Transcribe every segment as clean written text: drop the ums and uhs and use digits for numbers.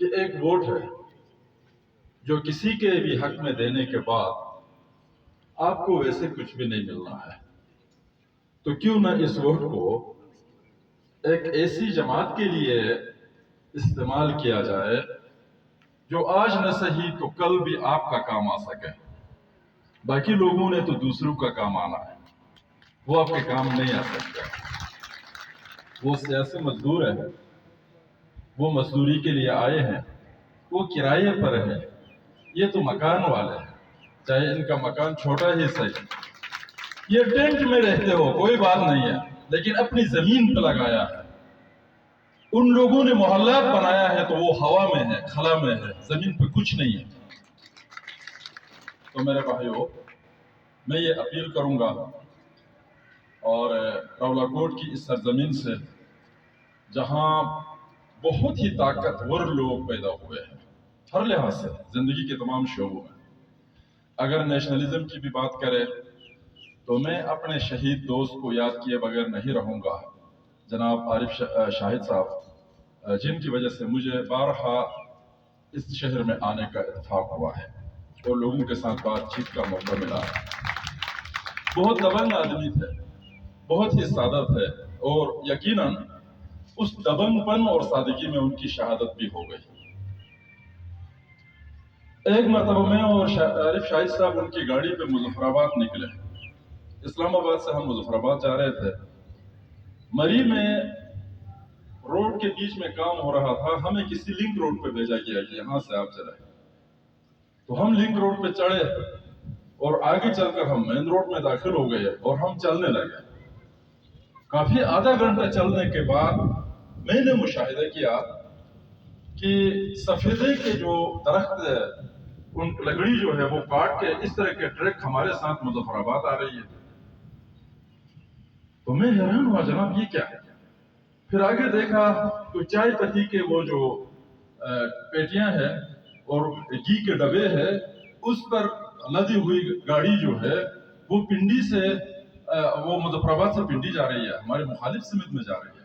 کہ ایک ووٹ ہے جو کسی کے بھی حق میں دینے کے بعد آپ کو ویسے کچھ بھی نہیں ملنا ہے، تو کیوں نہ اس ووٹ کو ایک ایسی جماعت کے لیے استعمال کیا جائے جو آج نہ صحیح تو کل بھی آپ کا کام آ سکے۔ باقی لوگوں نے تو دوسروں کا کام آنا ہے، وہ آپ کے کام نہیں آ سکتے۔ وہ سیاسی مزدور ہیں، وہ مزدوری کے لیے آئے ہیں، وہ کرائے پر ہے، یہ تو مکان والے ہیں، چاہے ان کا مکان چھوٹا ہی صحیح، یہ ٹینٹ میں رہتے ہو کوئی بات نہیں ہے، لیکن اپنی زمین پہ لگایا ہے۔ ان لوگوں نے محلات بنایا ہے تو وہ ہوا میں ہے، خلا میں ہے، زمین پہ کچھ نہیں ہے۔ تو میرے بھائیو، میں یہ اپیل کروں گا اور راولا کوٹ کی اس سرزمین سے، جہاں بہت ہی طاقتور لوگ پیدا ہوئے ہیں ہر لحاظ سے زندگی کے تمام شعبوں میں، اگر نیشنلزم کی بھی بات کرے تو میں اپنے شہید دوست کو یاد کیے بغیر نہیں رہوں گا، جناب عارف شاہد صاحب، جن کی وجہ سے مجھے بارہا اس شہر میں آنے کا اتفاق ہوا ہے اور لوگوں کے ساتھ بات چیت کا موقع ملا ہے۔ بہت دبنگ آدمی تھے، بہت ہی سادہ تھے، اور یقیناً اس دبنگ پن اور سادگی میں ان کی شہادت بھی ہو گئی۔ ایک مرتبہ میں اور عارف شاہد صاحب ان کی گاڑی پہ مظفر آباد نکلے، اسلام آباد سے ہم مظفر آباد جا رہے تھے، مری میں روڈ کے بیچ میں کام ہو رہا تھا، ہمیں کسی لنک روڈ پہ بھیجا گیا کہ یہاں سے آپ چلیں، تو ہم لنک روڈ پہ چڑھے اور آگے چل کر ہم مین روڈ میں داخل ہو گئے اور ہم چلنے لگے۔ کافی آدھا گھنٹہ چلنے کے بعد میں نے مشاہدہ کیا کہ سفیدے کے جو درخت ہے، ان لکڑی جو ہے وہ کاٹ کے اس طرح کے ٹرک ہمارے ساتھ مظفر آباد آ رہی ہے۔ تو میں حیران ہوا، جناب یہ کیا ہے؟ پھر آگے دیکھا تو چائے پتی کے وہ جو پیٹیاں ہیں اور گھی کے ڈبے ہیں، اس پر لدی ہوئی گاڑی جو ہے وہ پنڈی سے وہ مظفر آباد سے پنڈی جا رہی ہے، ہمارے مخالف سمت میں جا رہی ہے۔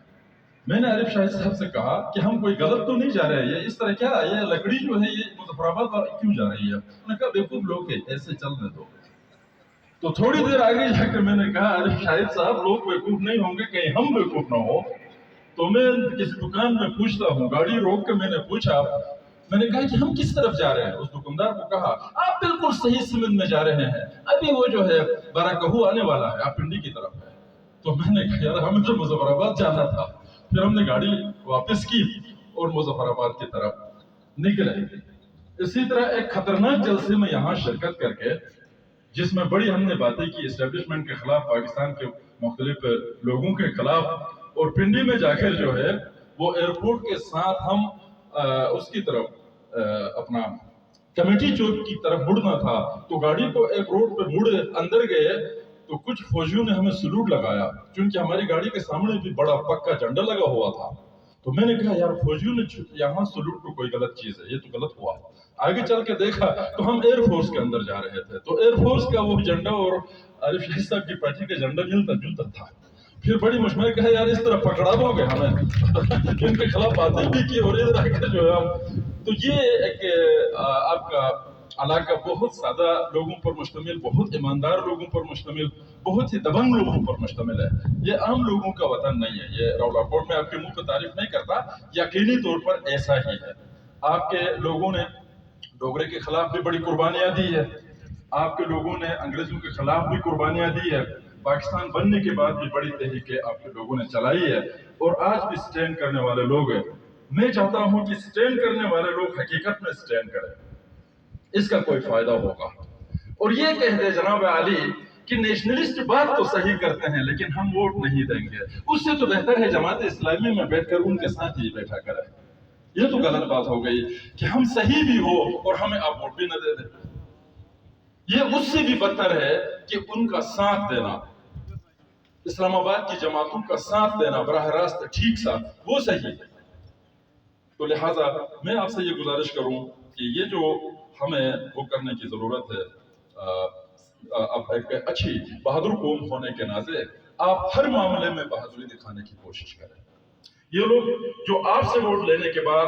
میں نے عارف شاہد صاحب سے کہا کہ ہم کوئی غلط تو نہیں جا رہے ہیں، اس طرح کیا یہ لکڑی جو ہے یہ مظفر آباد کیوں جا رہی ہے؟ انہوں نے کہا بیوقوف لوگ ہیں، ایسے چلنے دو۔ تو تھوڑی دیر آگے جا کر میں نے کہا عارف شاہد صاحب لوگ بیوقوف نہیں ہوں گے، کہیں ہم بیوقوف نہ ہو۔ تو میں کسی دکان میں پوچھتا ہوں، گاڑی روک کے میں نے پوچھا، میں نے کہا کہ ہم کس طرف جا رہے ہیں؟ اس دکاندار کو کہا آپ بالکل صحیح سمت میں جا رہے ہیں، ابھی وہ جو ہے باراکہو آنے والا ہے، آپ پنڈی کی طرف ہے۔ تو میں نے کہا یار ہمیں تو مظفر آباد جانا تھا۔ پھر ہم نے گاڑی واپس کی اور مظفر آباد کی طرف نکلے۔ اسی طرح ایک خطرناک جلسے میں یہاں شرکت کر کے، جس میں بڑی ہم نے باتیں کی اسٹیبلشمنٹ کے خلاف، پاکستان کے مختلف لوگوں کے خلاف، اور پنڈی میں جا کر جو ہے وہ ایئرپورٹ کے ساتھ ہم اس کی طرف اپنا کمیٹی چوک کی طرف مڑنا تھا، تو گاڑی کو ایک روڈ پہ مڑے اندر گئے تو کچھ فوجیوں نے ہمیں سلوٹ لگایا، چونکہ ہماری گاڑی کے سامنے بھی بڑا پکا جھنڈا لگا ہوا تھا۔ تو میں نے کہا یار فوجیوں نے یہاں سلوٹ تو کوئی غلط چیز ہے، یہ تو غلط ہوا۔ آگے چل کے دیکھا تو ہم ایئر فورس کے اندر جا رہے تھے، تو ایئر فورس کا وہ جھنڈا اور عارف شاہد صاحب کی پارٹی کا جھنڈا ملتا جلتا تھا۔ پھر بڑی مشمع کہا یار اس طرح پکڑا دو گے ہمیں، ان کے خلاف باتیں بھی کی اور ادھر آ کے جو ہے ہم۔ تو یہ ایک آپ کا علاقہ بہت سادہ لوگوں پر مشتمل، بہت ایماندار لوگوں پر مشتمل، بہت ہی دبنگ لوگوں پر مشتمل ہے، یہ عام لوگوں کا وطن نہیں ہے۔ یہ راولا کوٹ میں آپ کے منہ پہ تعریف نہیں کرتا، یقینی طور پر ایسا ہی ہے۔ آپ کے لوگوں نے ڈوگرے کے خلاف بھی بڑی قربانیاں دی ہے، آپ کے لوگوں نے انگریزوں کے خلاف بھی قربانیاں دی ہے، پاکستان بننے کے بعد بھی بڑی تحریکیں آپ کے لوگوں نے چلائی ہے، اور آج بھی سٹینڈ کرنے والے لوگ ہیں۔ میں چاہتا ہوں کہ سٹینڈ کرنے والے لوگ حقیقت میں سٹینڈ کریں، اس کا کوئی فائدہ ہوگا۔ اور یہ کہہ دے جناب عالی کہ نیشنلسٹ بات تو صحیح کرتے ہیں لیکن ہم ووٹ نہیں دیں گے، اس سے تو بہتر ہے جماعت اسلامی میں بیٹھ کر ان کے ساتھ ہی بیٹھا کریں۔ یہ تو غلط بات ہو گئی کہ ہم صحیح بھی ہو اور ہمیں آپ ووٹ بھی نہ دے دیں۔ یہ اس سے بھی بدتر ہے کہ ان کا ساتھ دینا، اسلام آباد کی جماعتوں کا ساتھ دینا براہ راست ٹھیک ساتھ، وہ صحیح ہے۔ تو لہٰذا میں آپ سے یہ گزارش کروں کہ یہ جو ہمیں وہ کرنے کی ضرورت ہے، اب ایک اچھی بہادر قوم ہونے کے ناطے آپ ہر معاملے میں بہادری دکھانے کی کوشش کریں۔ یہ لوگ جو آپ سے ووٹ لینے کے بعد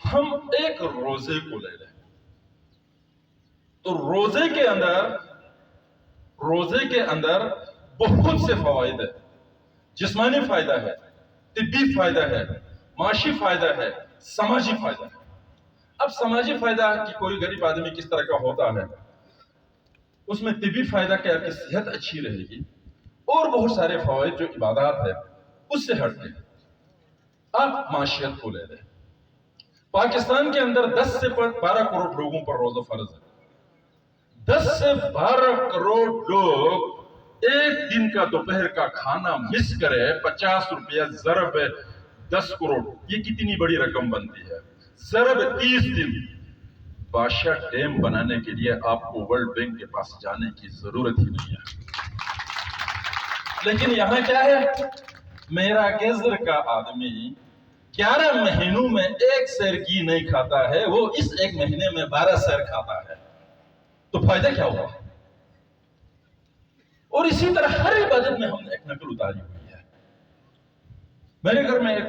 ہم ایک روزے کو لے لیں تو روزے کے اندر بہت سے فوائد ہیں۔ جسمانی فائدہ ہے، طبی فائدہ ہے، معاشی فائدہ ہے، سماجی فائدہ ہے۔ اب سماجی فائدہ کہ کوئی غریب آدمی کس طرح کا ہوتا ہے، اس میں طبی فائدہ کہ آپ کی صحت اچھی رہے گی، اور بہت سارے فوائد جو عبادات ہے اس سے ہٹ کے آپ معاشیت کو لے لیں۔ پاکستان کے اندر 10 سے 12 کروڑ لوگوں پر روزہ فرض ہے۔ 10 سے 12 کروڑ لوگ ایک دن کا دوپہر کا کھانا مس کرے، 50 روپیہ ضرب 10 کروڑ، یہ کتنی بڑی رقم بنتی ہے؟ ضرب 30 دن۔ بادشاہ ڈیم بنانے کے لیے آپ کو ورلڈ بینک کے پاس جانے کی ضرورت ہی نہیں ہے۔ لیکن یہاں کیا ہے؟ میرا گیزر کا آدمی 11 مہینوں میں ایک سیر گھی نہیں کھاتا ہے، وہ اس ایک مہینے میں 12 سیر کھاتا ہے، تو فائدہ کیا ہوا؟ اور اسی طرح ہر عبادت میں ہم نے ایک نقل اتاری ہوئی ہے۔ میرے گھر میں ایک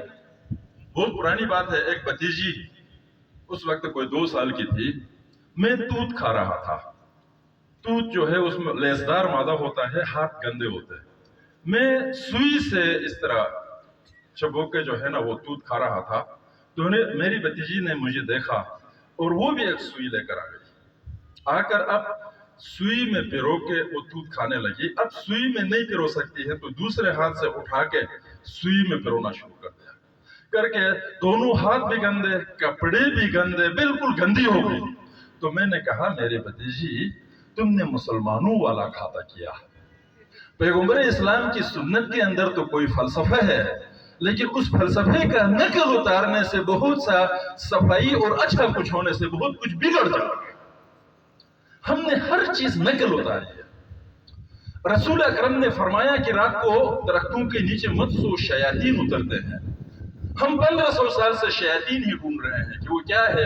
بہت پرانی بات ہے، ایک بھتیجی اس وقت کوئی 2 سال کی تھی، میں دودھ کھا رہا تھا۔ دودھ جو ہے اس میں لیسدار مادہ ہوتا ہے، ہاتھ گندے ہوتے ہیں۔ میں سوئی سے اس طرح چبو کے جو ہے نا وہ دودھ کھا رہا تھا، تو میری بھتیجی نے مجھے دیکھا اور وہ بھی ایک سوئی لے کر آ گئی۔ آ کر اب سوئی میں پیرو کے وہ دودھ کھانے لگی۔ اب سوئی میں نہیں پیرو سکتی ہے تو دوسرے ہاتھ سے اٹھا کے سوئی میں پیرونا شروع کر دیا، کر کے دونوں ہاتھ بھی گندے، کپڑے بھی گندے، بالکل گندی ہو گئی۔ تو میں نے کہا میرے بھتیجی تم نے مسلمانوں والا کھاتا کیا۔ پیغمبر اسلام کی سنت کے اندر تو کوئی فلسفہ ہے، لیکن اس فلسفے کا نقل اتارنے سے بہت سا صفائی اور اچھا کچھ ہونے سے بہت کچھ بگڑ جاتا ہے۔ ہم نے ہر چیز نقل اتاری ہے۔ رسول اکرم نے فرمایا کہ رات کو درختوں کے نیچے مت سو، شیاطین اترتے ہیں۔ ہم 1500 سال سے شیاطین ہی ڈھونڈ رہے ہیں کہ وہ کیا ہے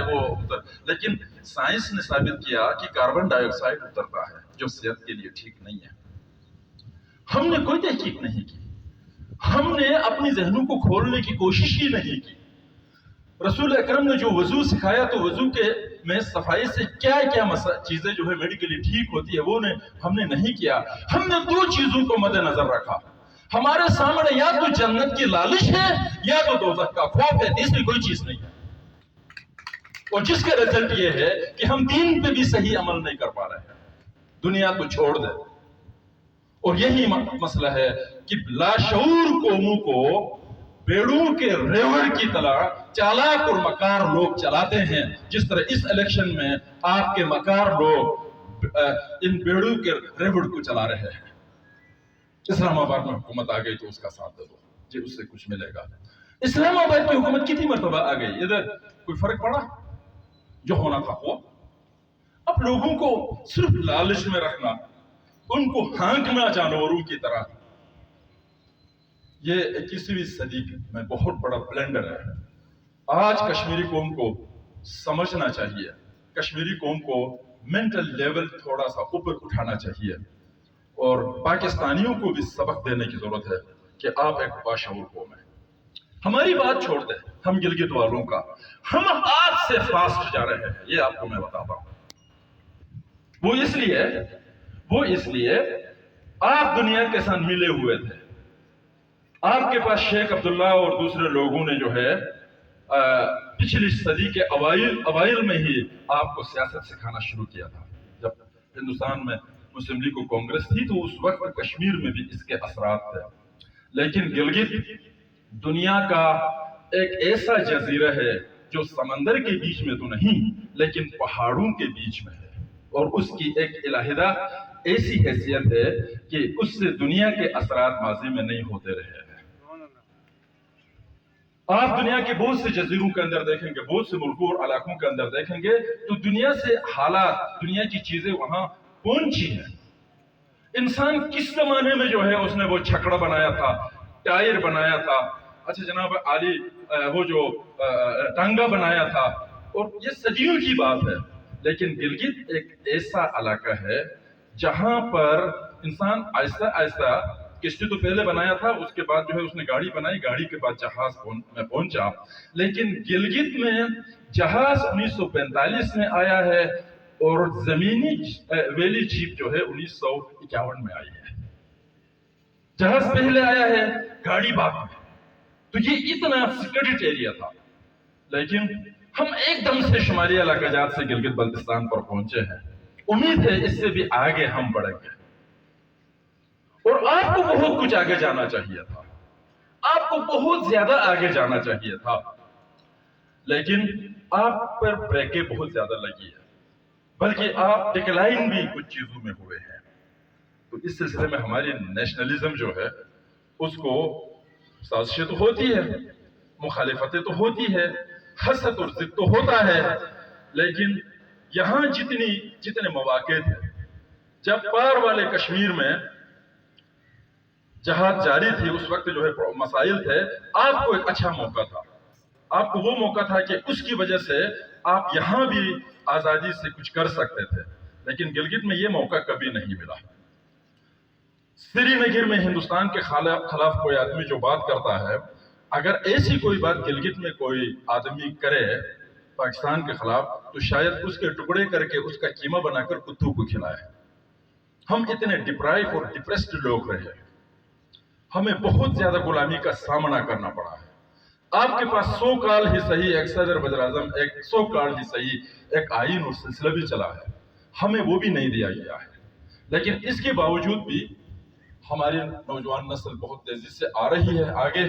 لیکن سائنس نے ثابت کیا کہ کاربن ڈائی آکسائڈ اترتا ہے جو صحت کے لیے ٹھیک نہیں ہے۔ ہم نے کوئی تحقیق نہیں کی، ہم نے اپنی ذہنوں کو کھولنے کی کوشش ہی نہیں کی۔ رسول اکرم نے جو وضو سکھایا تو وضو کے میں صفائی سے کیا کیا چیزیں جو ہے میڈیکلی ٹھیک ہوتی ہے وہ ہم نے نہیں کیا۔ ہم نے 2 چیزوں کو مد نظر رکھا، ہمارے سامنے یا تو جنت کی لالچ ہے یا تو دوزخ کا خوف ہے، تیسری کوئی چیز نہیں ہے۔ اور جس کا رزلٹ یہ ہے کہ ہم دین پہ بھی صحیح عمل نہیں کر پا رہے ہیں، دنیا تو چھوڑ دے۔ اور یہی مسئلہ ہے کہ لاشعور قوموں کو بیڑوں کے ریوڑ کی طرح چالاک اور مکار لوگ چلاتے ہیں، جس طرح اس الیکشن میں آپ کے مکار لوگ ان بیڑوں کے ریوڑ کو چلا رہے ہیں۔ اسلام آباد میں حکومت آ گئی تو اس کا ساتھ دے دو جی، اس سے کچھ ملے گا۔ اسلام آباد کی حکومت کتنی مرتبہ آ گئی، ادھر کوئی فرق پڑا؟ جو ہونا تھا ہوا۔ اب لوگوں کو صرف لالچ میں رکھنا، ان کو ہانکنا جانوروں کی طرح، یہ 21ویں صدی میں بہت بڑا بلنڈر ہے۔ آج کشمیری قوم کو سمجھنا چاہیے، کشمیری قوم کو مینٹل لیول تھوڑا سا اوپر اٹھانا چاہیے، اور پاکستانیوں کو بھی سبق دینے کی ضرورت ہے کہ آپ ایک باشعور قوم ہیں۔ ہماری بات چھوڑ دیں، ہم گلگت والوں کا، ہم آپ سے فاسٹ جا رہے ہیں، یہ آپ کو میں بتاتا ہوں۔ وہ اس لیے آپ دنیا کے ساتھ ملے ہوئے تھے، آپ کے پاس شیخ عبداللہ اور دوسرے لوگوں نے جو ہے پچھلی صدی کے اوائل میں ہی آپ کو سیاست سکھانا شروع کیا تھا۔ جب ہندوستان میں مسلم لیگ کو کانگریس تھی تو اس وقت کشمیر میں بھی اس کے اثرات تھے، لیکن گلگت دنیا کا ایک ایسا جزیرہ ہے جو سمندر کے بیچ میں تو نہیں لیکن پہاڑوں کے بیچ میں ہے، اور اس کی ایک علیحدہ ایسی حیثیت ہے کہ اس سے دنیا کے اثرات ماضی میں نہیں ہوتے رہے ہیں۔ آپ دنیا کے بہت سے جزیروں کے اندر دیکھیں گے، بہت سے ملکوں اور علاقوں کے اندر دیکھیں گے تو دنیا سے حالات، دنیا کی چیزیں وہاں پہنچی ہیں۔ انسان کس زمانے میں جو ہے اس نے وہ چھکڑا بنایا تھا، ٹائر بنایا تھا، اچھا جناب عالی وہ جو ٹانگا بنایا تھا، اور یہ صدیوں کی بات ہے۔ لیکن گلگت ایک ایسا علاقہ ہے جہاں پر انسان آہستہ آہستہ کشتی تو پہلے بنایا تھا، اس کے بعد جو ہے اس نے گاڑی بنائی، گاڑی کے بعد جہاز میں پہنچا. لیکن گلگت میں جہاز 1945 میں آیا ہے اور زمینی ویلی جیپ جو ہے 1951 میں آئی ہے. جہاز پہلے آیا ہے، گاڑی بعد میں. تو یہ اتنا سیکرٹ ایریا تھا. لیکن ہم ایک دم سے شمالی علاقہ جات سے گلگت بلتستان پر پہنچے ہیں. امید ہے اس سے بھی آگے ہم بڑھیں گے. اور آپ کو بہت کچھ آگے جانا چاہیے تھا، آپ کو بہت زیادہ آگے جانا چاہیے تھا، لیکن آپ پر بریکیں بہت زیادہ لگی ہے، بلکہ آپ ڈکلائن بھی کچھ چیزوں میں ہوئے ہیں. تو اس سلسلے میں ہماری نیشنلزم جو ہے اس کو سازشیں تو ہوتی ہے، مخالفتیں تو ہوتی ہے، حسد اور ضد تو ہوتا ہے، لیکن یہاں جتنے مواقع تھے، جب پار والے کشمیر میں جہاد جاری تھی، اس وقت جو ہے مسائل تھے، آپ کو ایک اچھا موقع تھا. آپ کو وہ موقع تھا کہ اس کی وجہ سے آپ یہاں بھی آزادی سے کچھ کر سکتے تھے، لیکن گلگت میں یہ موقع کبھی نہیں ملا. سری نگر میں ہندوستان کے خلاف کوئی آدمی جو بات کرتا ہے، اگر ایسی کوئی بات گلگت میں کوئی آدمی کرے پاکستان کے خلاف، تو شاید اس کے ٹکڑے کر کے اس کا قیمہ بنا کر کتوں کو کھلائے. ہم اتنے ڈپرائیو اور ڈپریسڈ لوگ رہے، ہمیں بہت زیادہ غلامی کا سامنا کرنا پڑا ہے. آپ کے پاس 100 کال ہی صحیح ایک صدر وزیر اعظم، 100 کال ہی صحیح ایک آئین اور سلسلہ بھی چلا ہے، ہمیں وہ بھی نہیں دیا گیا ہے. لیکن اس کے باوجود بھی ہماری نوجوان نسل بہت تیزی سے آ رہی ہے آگے.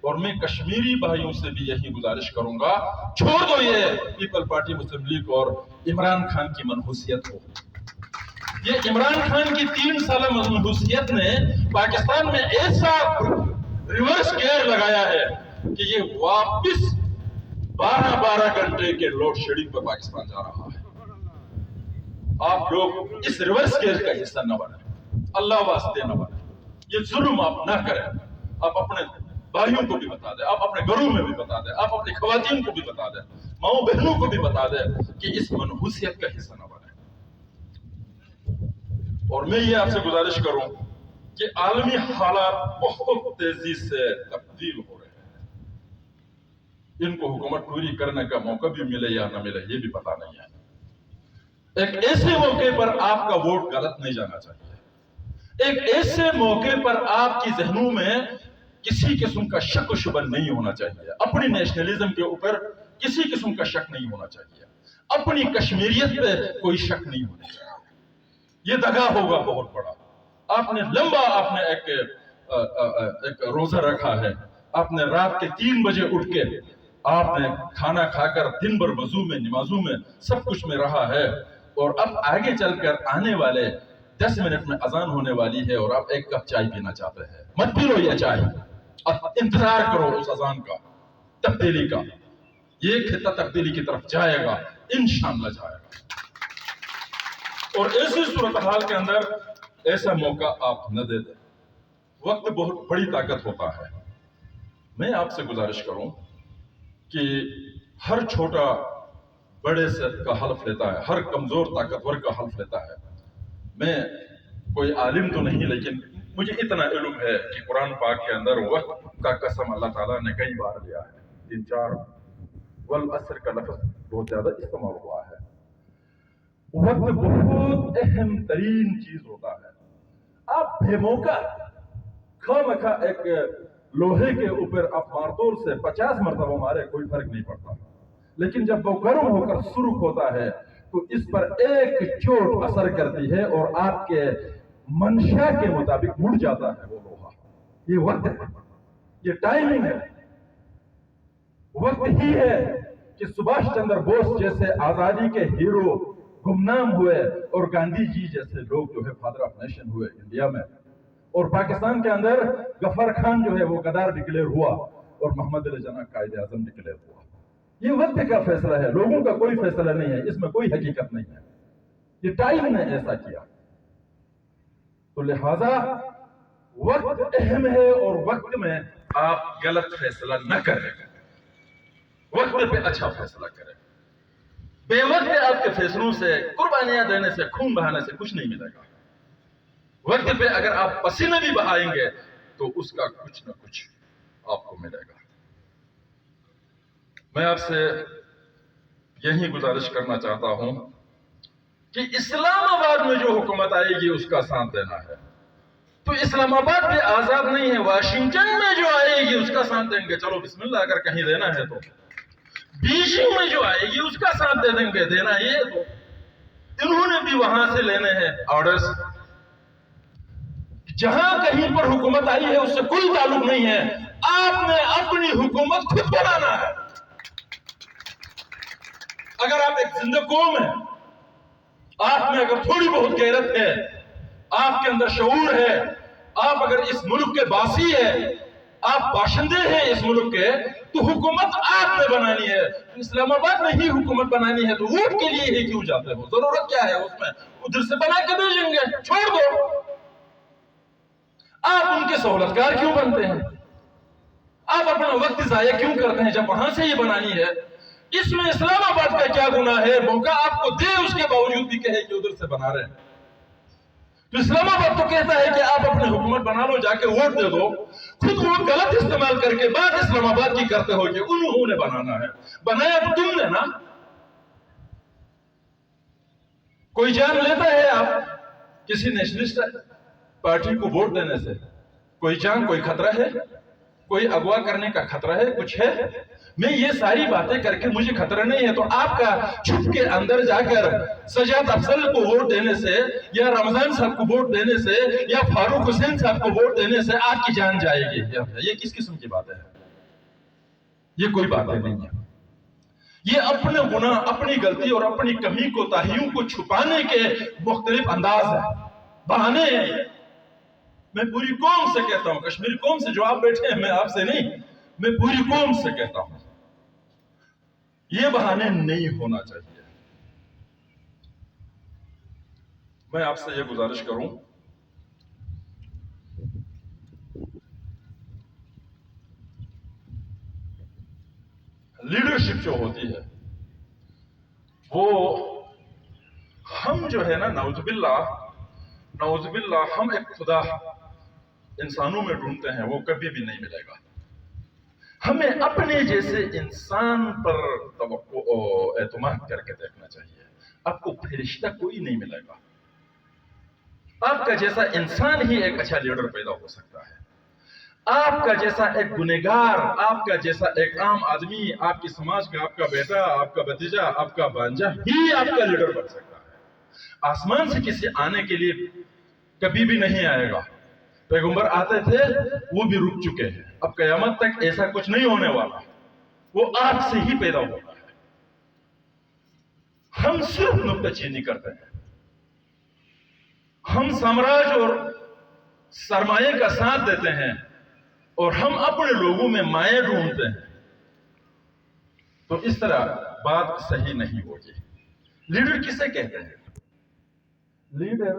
اور میں کشمیری بھائیوں سے بھی یہی گزارش کروں گا، چھوڑ دو یہ پیپل پارٹی مسلم لیگ اور عمران خان کی منحوسیت کو. یہ عمران خان کی 3 سالہ منحوسیت نے پاکستان میں ایسا ریورس گیئر لگایا ہے کہ یہ واپس 12 گھنٹے کے لوڈ شیڈنگ پر پاکستان جا رہا ہے. آپ لوگ اس ریورس گیئر کا حصہ نہ بنیں، اللہ واسطے نہ بنیں. یہ ظلم آپ نہ کریں. آپ اپنے بھائیوں کو بھی بتا دیں، آپ اپنے گھروں میں بھی بتا دیں، آپ اپنی خواتین کو بھی بتا دیں، ماؤں بہنوں کو بھی بتا دیں کہ اس منحوسیت کا حصہ نہ بنیں. اور میں یہ آپ سے گزارش کروں کہ عالمی حالات بہت تیزی سے تبدیل ہو رہے ہیں. ان کو حکومت پوری کرنے کا موقع بھی ملے یا نہ ملے یہ بھی پتا نہیں ہے. ایک ایسے موقع پر آپ کا ووٹ غلط نہیں جانا چاہیے. ایک ایسے موقع پر آپ کی ذہنوں میں کسی قسم کا شک و شبہ نہیں ہونا چاہیے. اپنی نیشنلزم کے اوپر کسی قسم کا شک نہیں ہونا چاہیے. اپنی کشمیریت پہ کوئی شک نہیں ہونا چاہیے. یہ دغا ہوگا بہت بڑا. آپ نے ایک روزہ رکھا ہے، آپ نے رات کے 3 بجے اٹھ کے آپ نے کھانا کھا کر دن بھر وضو میں، نمازوں میں، سب کچھ میں رہا ہے، اور اب آگے چل کر آنے والے 10 منٹ میں اذان ہونے والی ہے اور آپ 1 کپ چائے پینا چاہتے ہیں. مت پی لو یہ چائے، انتظار کرو اس اذان کا، تبدیلی کا. یہ خطہ تبدیلی کی طرف جائے گا، انشاءاللہ جائے گا. اور ایسی صورتحال کے اندر ایسا موقع آپ نہ دے دیں. وقت بہت بڑی طاقت ہوتا ہے. میں آپ سے گزارش کروں کہ ہر چھوٹا بڑے سے کا حلف لیتا ہے، ہر کمزور طاقتور کا حلف لیتا ہے. میں کوئی عالم تو نہیں، لیکن مجھے اتنا علم ہے کہ قرآن پاک کے اندر وقت کا قسم اللہ تعالیٰ نے کئی بار لیا ہے. 3-4 والعصر کا لفظ بہت زیادہ استعمال ہوا ہے. وقت بہت اہم ترین چیز ہوتا ہے. آپ بے موقع خواہ ایک لوہے کے اوپر آپ مارتول سے 50 مرتبہ مارے کوئی فرق نہیں پڑتا، لیکن جب وہ گرم ہو کر سرخ ہوتا ہے تو اس پر ایک چوٹ اثر کرتی ہے اور آپ کے منشا کے مطابق مڑ جاتا ہے وہ لوہا. یہ وقت ہے، یہ ٹائمنگ ہے. وقت ہی ہے کہ سبھاش چندر بوس جیسے آزادی کے ہیرو گمنام ہوئے اور گاندھی جی جیسے لوگ جو ہے فادر آف نیشن ہوئے انڈیا میں، اور پاکستان کے اندر غفار خان جو ہے وہ غدار ڈکلیئر ہوا اور محمد علی جناح قائد اعظم ڈکلیئر ہوا. یہ وقت کا فیصلہ ہے، لوگوں کا کوئی فیصلہ نہیں ہے، اس میں کوئی حقیقت نہیں ہے. یہ ٹائم نے ایسا کیا. تو لہذا وقت اہم ہے اور وقت میں آپ غلط فیصلہ نہ کریں، وقت پہ اچھا فیصلہ کریں. بے وقت آپ کے فیصلوں سے، قربانیاں دینے سے، خون بہانے سے کچھ نہیں ملے گا. وقت پہ اگر آپ پسینہ بھی بہائیں گے تو اس کا کچھ نہ کچھ آپ کو ملے گا۔ میں آپ سے یہی گزارش کرنا چاہتا ہوں کہ اسلام آباد میں جو حکومت آئے گی اس کا ساتھ دینا ہے۔ تو اسلام آباد بھی آزاد نہیں ہے، واشنگٹن میں جو آئے گی اس کا ساتھ دیں گے، چلو بسم اللہ، اگر کہیں دینا ہے تو۔ بیجنگ میں جو آئے گی اس کا ساتھ دے دیں گے، دینا ہی ہے تو۔ انہوں نے بھی وہاں سے لینے ہیں آرڈرز۔ جہاں کہیں پر حکومت آئی ہے اس سے کوئی تعلق نہیں ہے، آپ نے اپنی حکومت خود بنانا ہے۔ اگر آپ ایک زندہ قوم ہیں، آپ میں اگر تھوڑی بہت غیرت ہے، آپ کے اندر شعور ہے، آپ اگر اس ملک کے باسی ہیں، آپ باشندے ہیں اس ملک کے، تو حکومت آپ نے بنانی ہے۔ اسلام آباد میں ہی حکومت بنانی ہے تو ووٹ کے لیے ہی کیوں جاتے ہو؟ ضرورت کیا ہے اس میں؟ ادھر سے بنا کے بھیجیں گے، چھوڑ دو۔ آپ ان کے سہولتکار کیوں بنتے ہیں؟ آپ اپنا وقت ضائع کیوں کرتے ہیں جب وہاں سے ہی بنانی ہے؟ اس میں اسلام آباد کا کیا گناہ ہے؟ موقع آپ کو دے، اس کے باوجود بھی کہے کہ ادھر سے بنا رہے ہیں۔ تو اسلام آباد تو کہتا ہے کہ آپ اپنے حکومت بنا لو، جا کے ووٹ دے دو۔ خود ووٹ غلط استعمال کر کے بات اسلام آباد کی کرتے ہو کہ انہوں نے بنانا ہے۔ بنایا تو تم نے نا۔ کوئی جان لیتا ہے آپ کسی نیشنلسٹ پارٹی کو ووٹ دینے سے؟ کوئی جان، کوئی خطرہ ہے؟ کوئی اغوا کرنے کا خطرہ ہے؟ کچھ ہے؟ میں یہ ساری باتیں کر کے مجھے خطرہ نہیں ہے، تو آپ کا چھپ کے اندر جا کر سجاد افضل کو ووٹ دینے سے، یا رمضان صاحب کو ووٹ دینے سے، یا فاروق حسین صاحب کو ووٹ دینے سے آپ کی جان جائے گی؟ یہ کس قسم کی بات ہے؟ یہ کوئی باتیں نہیں ہے۔ یہ اپنے گناہ، اپنی غلطی اور اپنی کمی کوتاہیوں کو چھپانے کے مختلف انداز ہیں، بہانے ہیں۔ میں پوری قوم سے کہتا ہوں، کشمیری قوم سے جو آپ بیٹھے ہیں، میں آپ سے نہیں، میں پوری قوم سے کہتا ہوں، یہ بہانے نہیں ہونا چاہیے۔ میں آپ سے یہ گزارش کروں، لیڈرشپ جو ہوتی ہے وہ، ہم جو ہے نا، نعوذ باللہ ہم ایک خدا انسانوں میں ڈھونڈتے ہیں، وہ کبھی بھی نہیں ملے گا۔ ہمیں اپنے جیسے انسان پر توقع اور اعتماد کر کے دیکھنا چاہیے۔ آپ کو فرشتہ کوئی نہیں ملے گا، آپ کا جیسا انسان ہی ایک اچھا لیڈر پیدا ہو سکتا ہے۔ آپ کا جیسا ایک گنہگار، آپ کا جیسا ایک عام آدمی، آپ کی سماج کا، آپ کا بیٹا، آپ کا بھتیجا، آپ کا بھانجا ہی آپ کا لیڈر بن سکتا ہے۔ آسمان سے کسی آنے کے لیے کبھی بھی نہیں آئے گا۔ پیغمبر آتے تھے، وہ بھی رک چکے ہیں، اب قیامت تک ایسا کچھ نہیں ہونے والا، وہ آپ سے ہی پیدا ہوتا ہے۔ ہم صرف نکتہ چینی کرتے ہیں، ہم سامراج اور سرمایہ کا ساتھ دیتے ہیں، اور ہم اپنے لوگوں میں مائع ڈھونڈتے ہیں۔ تو اس طرح بات صحیح نہیں ہوگی۔ لیڈر کسے کہتے ہیں؟ لیڈر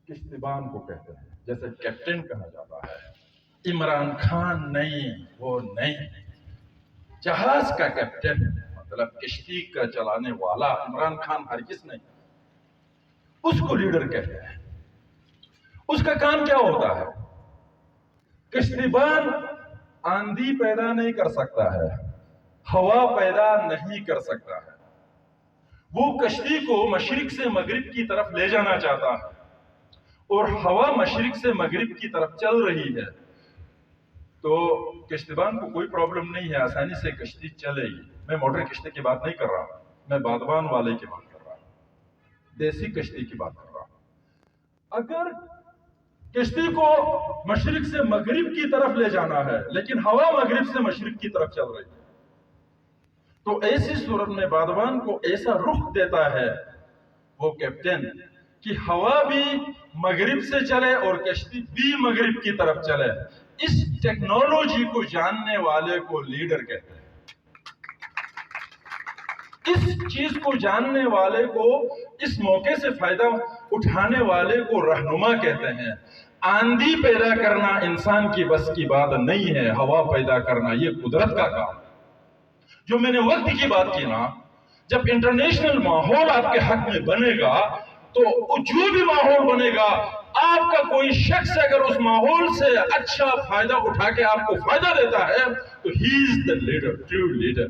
کشتیبان کو کہتے ہیں، جیسے کیپٹن کہا جاتا ہے۔ عمران خان نہیں، وہ نہیں۔ جہاز کا کیپٹن مطلب کشتی کا چلانے والا، عمران خان ہرگز نہیں۔ اس کو لیڈر کہتے ہیں۔ اس کا کام کیا ہوتا ہے؟ کشتیبان آندھی پیدا نہیں کر سکتا ہے، ہوا پیدا نہیں کر سکتا ہے۔ وہ کشتی کو مشرق سے مغرب کی طرف لے جانا چاہتا ہے، اور ہوا مشرق سے مغرب کی طرف چل رہی ہے، تو کشتیبان کو کوئی پرابلم نہیں ہے، آسانی سے کشتی چلے گی۔ میں موٹر کشتی کی بات نہیں کر رہا، میں بادبان والے کی بات کر رہا ہوں، دیسی کشتی کی بات کر رہا ہوں۔ اگر کشتی کو مشرق سے مغرب کی طرف لے جانا ہے، لیکن ہوا مغرب سے مشرق کی طرف چل رہی ہے، تو ایسی صورت میں بادبان کو ایسا رخ دیتا ہے وہ کیپٹن کہ ہوا بھی مغرب سے چلے اور کشتی بھی مغرب کی طرف چلے۔ اس ٹیکنالوجی کو جاننے والے کو لیڈر کہتے ہیں۔ اس چیز کو جاننے والے کو، اس موقع سے فائدہ اٹھانے والے کو رہنما کہتے ہیں۔ آندھی پیدا کرنا انسان کی بس کی بات نہیں ہے، ہوا پیدا کرنا یہ قدرت کا کام ہے۔ جو میں نے وقت کی بات کی نا، جب انٹرنیشنل ماحول آپ کے حق میں بنے گا، تو جو بھی ماحول بنے گا آپ کا کوئی شخص اگر اس ماحول سے اچھا فائدہ اٹھا کے آپ کو فائدہ دیتا ہے تو ہی از دا لیڈر، ٹرو لیڈر،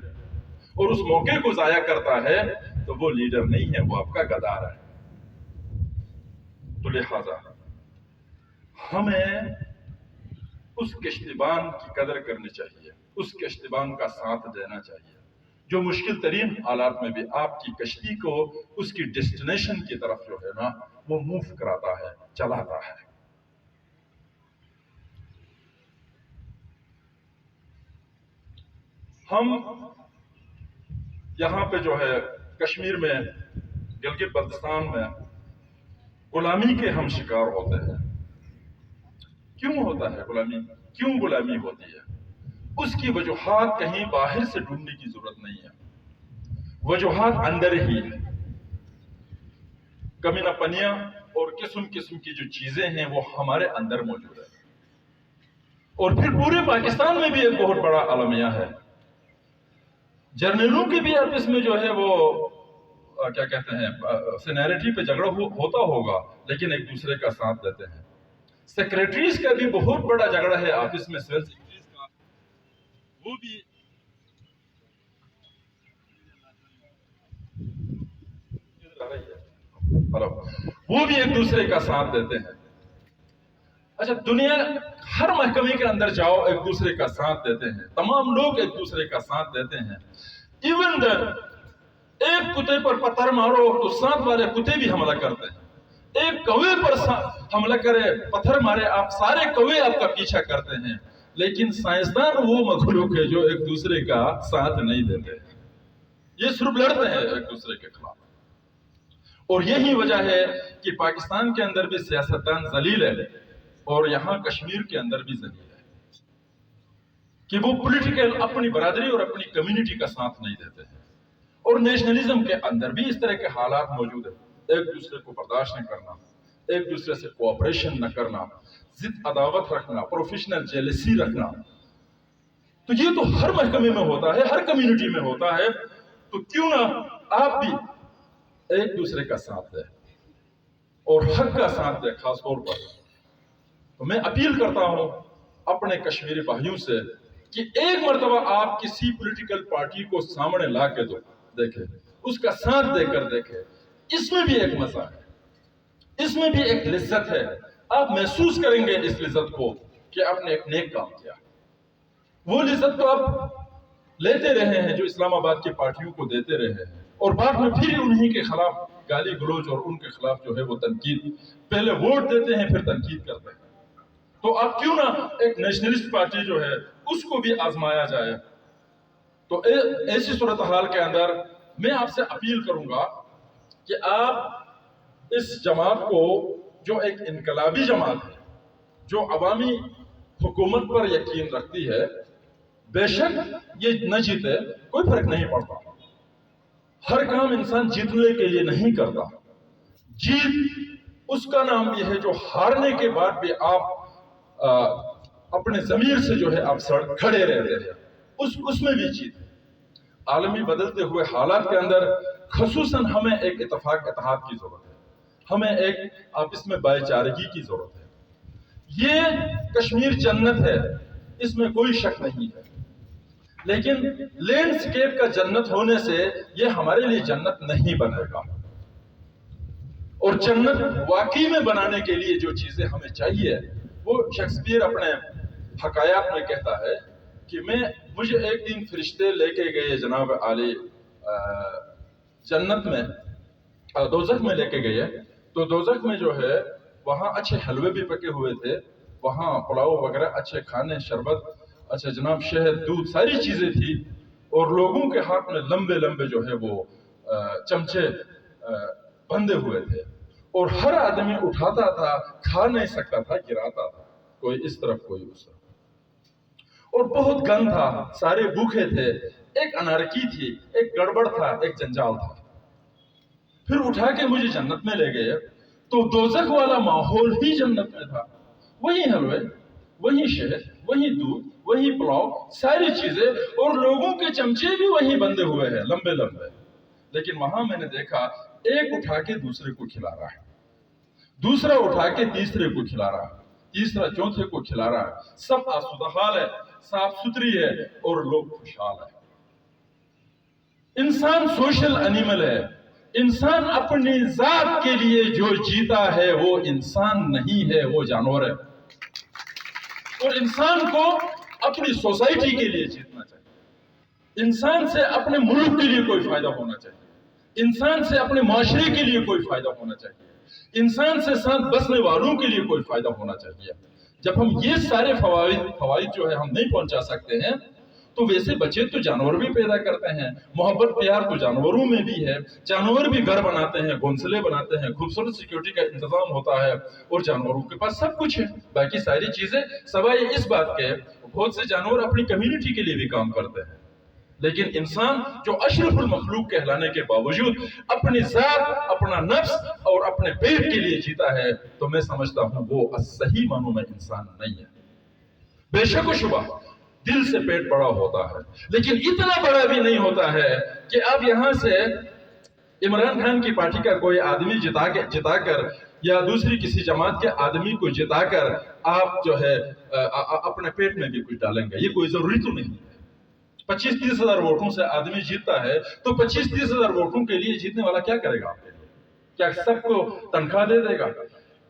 اور اس موقع کو ضائع کرتا ہے تو وہ لیڈر نہیں ہے، وہ آپ کا غدار ہے۔ تو لہذا ہمیں اس کشتیبان کی قدر کرنی چاہیے، اس کشتیبان کا ساتھ دینا چاہیے جو مشکل ترین حالات میں بھی آپ کی کشتی کو اس کی ڈیسٹینیشن کی طرف جو ہے نا وہ موو کراتا ہے، چلاتا ہے۔ ہم یہاں پہ جو ہے کشمیر میں، گلگت بلتستان میں غلامی کے ہم شکار ہوتے ہیں۔ کیوں ہوتا ہے غلامی؟ کیوں غلامی ہوتی ہے؟ اس کی وجوہات کہیں باہر سے ڈھونڈنے کی ضرورت نہیں ہے، وجوہات اندر ہی ہے۔ کمینہ پنیاں اور قسم قسم کی جو چیزیں ہیں وہ ہمارے اندر موجود ہے، اور پھر پورے پاکستان میں بھی ایک بہت بڑا المیہ ہے۔ جرنیلوں کے بھی آپس میں جو ہے وہ کیا کہتے ہیں سینیرٹی پہ جھگڑا ہوتا ہوگا، لیکن ایک دوسرے کا ساتھ دیتے ہیں۔ سیکریٹریز کا بھی بہت بڑا جھگڑا ہے آفس میں، سیول سیکریٹریز کا، وہ بھی ایک دوسرے کا ساتھ دیتے ہیں۔ اچھا، دنیا ہر محکمے کے اندر جاؤ ایک دوسرے کا ساتھ دیتے ہیں، تمام لوگ ایک دوسرے کا ساتھ دیتے ہیں۔ ایون دین ایک کتے پر پتھر مارو تو ساتھ والے کتے بھی حملہ کرتے ہیں۔ ایک کوے پر حملہ کرے، پتھر مارے، آپ سارے کوے آپ کا پیچھا کرتے ہیں، لیکن سائنسدان وہ مخلوق ہے جو ایک دوسرے کا ساتھ نہیں دیتے، یہ صرف لڑتے ہیں ایک دوسرے کے خلاف۔ اور یہی وجہ ہے کہ پاکستان کے اندر بھی سیاستدان ذلیل ہے، اور یہاں کشمیر کے اندر بھی ذلیل ہے کہ وہ پولیٹیکل اپنی برادری اور اپنی کمیونٹی کا ساتھ نہیں دیتے ہیں۔ اور نیشنلزم کے اندر بھی اس طرح کے حالات موجود ہیں، ایک دوسرے کو برداشت نہ کرنا، ایک دوسرے سے کوآپریشن نہ کرنا، ضد عداوت رکھنا، پروفیشنل جیلسی رکھنا۔ تو یہ تو ہر محکمے میں ہوتا ہے، ہر کمیونٹی میں ہوتا ہے، تو کیوں نہ آپ بھی ایک دوسرے کا ساتھ دیں اور حق کا ساتھ دیں۔ خاص طور پر تو میں اپیل کرتا ہوں اپنے کشمیری بھائیوں سے کہ ایک مرتبہ آپ کسی پولیٹیکل پارٹی کو سامنے لا کے دیکھیں، اس کا ساتھ دے کر دیکھیں، اس میں بھی ایک مزہ ہے، اس میں بھی ایک لذت ہے۔ آپ محسوس کریں گے اس لذت کو کہ آپ نے ایک نیک کام کیا۔ وہ لذت تو آپ لیتے رہے ہیں جو اسلام آباد کی پارٹیوں کو دیتے رہے ہیں، اور بعد میں پھر انہی کے خلاف گالی گلوچ اور ان کے خلاف جو ہے وہ تنقید، پہلے ووٹ دیتے ہیں پھر تنقید کرتے ہیں۔ تو آپ کیوں نہ ایک نیشنلسٹ پارٹی جو ہے اس کو بھی آزمایا جائے۔ تو ایسی صورتحال کے اندر میں آپ سے اپیل کروں گا کہ آپ اس جماعت کو، جو ایک انقلابی جماعت ہے، جو عوامی حکومت پر یقین رکھتی ہے، بے شک یہ نہ جیتے کوئی فرق نہیں پڑتا، ہر کام انسان جیتنے کے لیے نہیں کرتا، جیت اس کا نام یہ ہے جو ہارنے کے بعد بھی آپ اپنے ضمیر سے جو ہے آپ کھڑے رہتے ہیں، اس میں بھی جیت۔ عالمی بدلتے ہوئے حالات کے اندر خصوصاً ہمیں ایک اتفاق اتحاد کی ضرورت ہے، ہمیں ایک آپس میں بھائی چارگی کی ضرورت ہے۔ یہ کشمیر جنت ہے، اس میں کوئی شک نہیں ہے، لیکن لینڈسکیپ کا جنت ہونے سے یہ ہمارے لیے جنت نہیں بنے گا۔ اور جنت واقعی میں بنانے کے لیے جو چیزیں ہمیں چاہیے، وہ شیکسپیئر اپنے حکایات میں کہتا ہے کہ مجھے ایک دن فرشتے لے کے گئے جناب عالی جنت میں، دوزخ میں لے کے گئے، تو دوزخ میں جو ہے وہاں اچھے حلوے بھی پکے ہوئے تھے، وہاں پلاؤ وغیرہ اچھے کھانے، شربت، اچھا جناب شہد، دودھ، ساری چیزیں تھی، اور لوگوں کے ہاتھ میں لمبے لمبے جو ہے وہ چمچے بندے ہوئے تھے، اور ہر آدمی اٹھاتا تھا، کھا نہیں سکتا تھا، گراتا تھا، کوئی اس طرف کوئی اس طرف، اور بہت گند تھا، سارے بھوکے تھے، ایک انارکی تھی، ایک گڑبڑ تھا، ایک جنجال تھا۔ پھر اٹھا کے مجھے جنت میں لے گئے، تو دوزخ والا ماحول ہی جنت میں تھا، وہی حلوے، وہی شہد، وہی دودھ، وہی پلاؤ، ساری چیزیں، اور لوگوں کے چمچے بھی وہی بندے ہوئے ہیں لمبے لمبے، لیکن وہاں میں نے دیکھا ایک اٹھا کے دوسرے کو کھلا رہا ہے، دوسرا اٹھا کے تیسرے کو کھلا رہا ہے، تیسرا چوتھے کو کھلا رہا ہے، سب آسودہ حال ہے، صاف ستھری ہے اور لوگ خوشحال ہیں۔ انسان سوشل اینیمل ہے، انسان اپنی ذات کے لیے جو جیتا ہے وہ انسان نہیں ہے، وہ جانور ہے۔ اور انسان کو اپنی سوسائٹی کے لیے جیتنا چاہیے، انسان سے اپنے ملک کے لیے کوئی فائدہ ہونا چاہیے، انسان سے اپنے معاشرے کے لیے کوئی فائدہ ہونا چاہیے، انسان سے ساتھ بسنے والوں کے لیے کوئی فائدہ ہونا چاہیے۔ جب ہم یہ سارے فوائد جو ہے ہم نہیں پہنچا سکتے ہیں تو ویسے بچے تو جانور بھی پیدا کرتے ہیں، محبت پیار تو جانوروں میں بھی ہے، جانور بھی گھر بناتے ہیں، گھونسلے بناتے ہیں، خوبصورت سیکیورٹی کا انتظام ہوتا ہے، اور جانوروں کے پاس سب کچھ ہے، باقی ساری چیزیں سوائے اس بات کے بہت سے جانور اپنی کمیونٹی کے لیے بھی کام کرتے ہیں۔ لیکن انسان جو اشرف المخلوق کہلانے کے باوجود اپنی ذات، اپنا نفس اور اپنے پیٹ کے لیے جیتا ہے تو میں سمجھتا ہوں وہ صحیح معنوں میں انسان نہیں ہے۔ بے شک و شبہ دل سے پیٹ بڑا ہوتا ہے، لیکن اتنا بڑا بھی نہیں ہوتا ہے کہ آپ یہاں سے عمران خان کی پارٹی کا کوئی آدمی جتا کر یا دوسری کسی جماعت کے آدمی کو جتا کر آپ جو ہے اپنے پیٹ میں بھی کچھ ڈالیں گے، یہ کوئی ضروری تو نہیں ہے۔ 25-30 ہزار ووٹوں سے آدمی جیتتا ہے تو 25-30 ہزار ووٹوں کے لیے جیتنے والا کیا کرے گا آپ کے لیے؟ کیا سب کو تنخواہ دے دے گا؟